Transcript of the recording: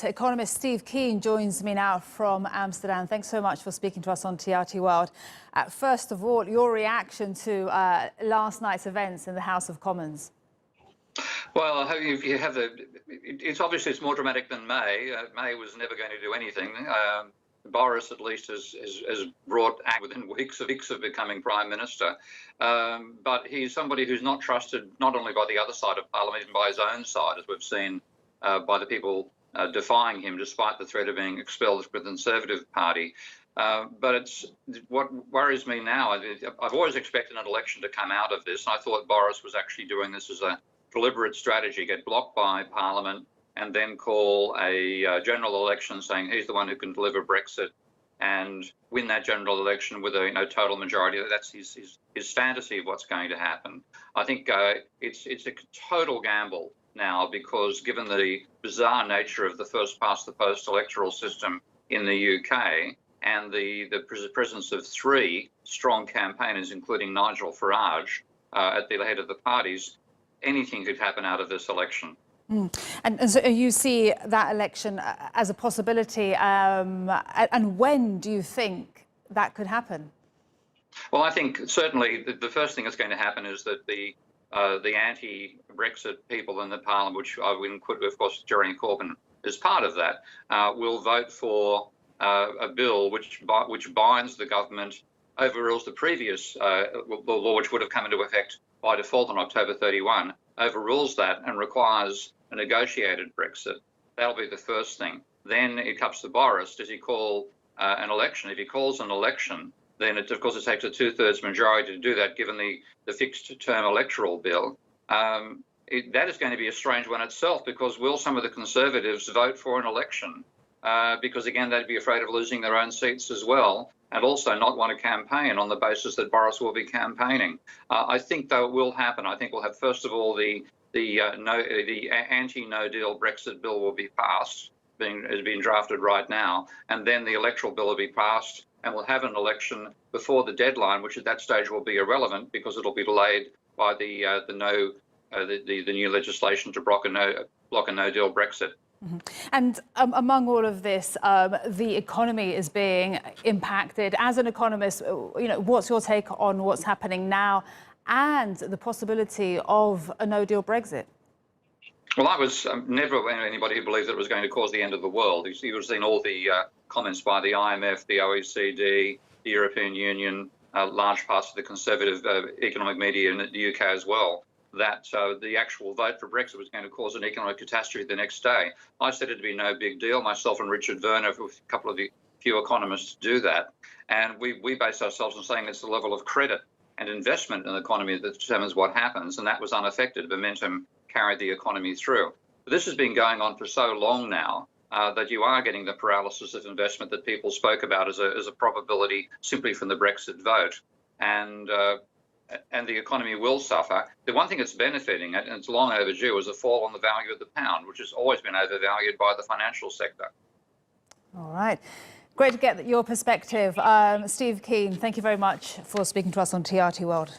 Economist Steve Keen joins me now from Amsterdam. Thanks so much for speaking to us on TRT World. First of all, your reaction to last night's events in the House of Commons. Well, you have it's obviously it's more dramatic than May. May was never going to do anything. Boris, at least, has brought act within weeks of becoming Prime Minister. But he's somebody who's not trusted not only by the other side of Parliament, even by his own side, as we've seen by the people defying him, despite the threat of being expelled from the Conservative Party. But it's what worries me now. I've always expected an election to come out of this. And I thought Boris was actually doing this as a deliberate strategy, get blocked by Parliament and then call a general election saying he's the one who can deliver Brexit and win that general election with a total majority. That's his fantasy of what's going to happen. I think it's a total gamble now, because given the bizarre nature of the first past the post electoral system in the UK and the presence of three strong campaigners, including Nigel Farage at the head of the parties, anything could happen out of this election. And so you see that election as a possibility, and when do you think that could happen? Well, I think certainly the first thing that's going to happen is that the anti-Brexit people in the Parliament, which I would include, of course, Jeremy Corbyn is part of that, will vote for a bill which binds the government, overrules the previous law, which would have come into effect by default on October 31, overrules that and requires a negotiated Brexit. That'll be the first thing. Then it comes to Boris. Does he call an election? If he calls an election, then of course it takes a 2/3 majority to do that, given the fixed term electoral bill. That is going to be a strange one itself, because will some of the Conservatives vote for an election? Because again, they'd be afraid of losing their own seats as well, and also not want to campaign on the basis that Boris will be campaigning. I think, though, it will happen. I think we'll have, first of all, the anti-no deal Brexit bill will be passed, is being drafted right now, and then the electoral bill will be passed, and we'll have an election before the deadline, which at that stage will be irrelevant because it'll be delayed by the new legislation to block a no deal Brexit. Mm-hmm. And among all of this, the economy is being impacted. As an economist, what's your take on what's happening now and the possibility of a no-deal Brexit? Well, I was never anybody who believed that it was going to cause the end of the world. You've seen all the comments by the IMF, the OECD, the European Union, large parts of the conservative economic media in the UK as well, that the actual vote for Brexit was going to cause an economic catastrophe the next day. I said it'd be no big deal. Myself and Richard Werner, a couple of the few economists, do that. And we base ourselves on saying it's the level of credit and investment in the economy that determines what happens. And that was unaffected. Momentum carried the economy through. But this has been going on for so long now that you are getting the paralysis of investment that people spoke about as a probability simply from the Brexit vote. And the economy will suffer. The one thing it's benefiting, and it's long overdue, is a fall on the value of the pound, which has always been overvalued by the financial sector. All right. Great to get your perspective. Steve Keen, thank you very much for speaking to us on TRT World.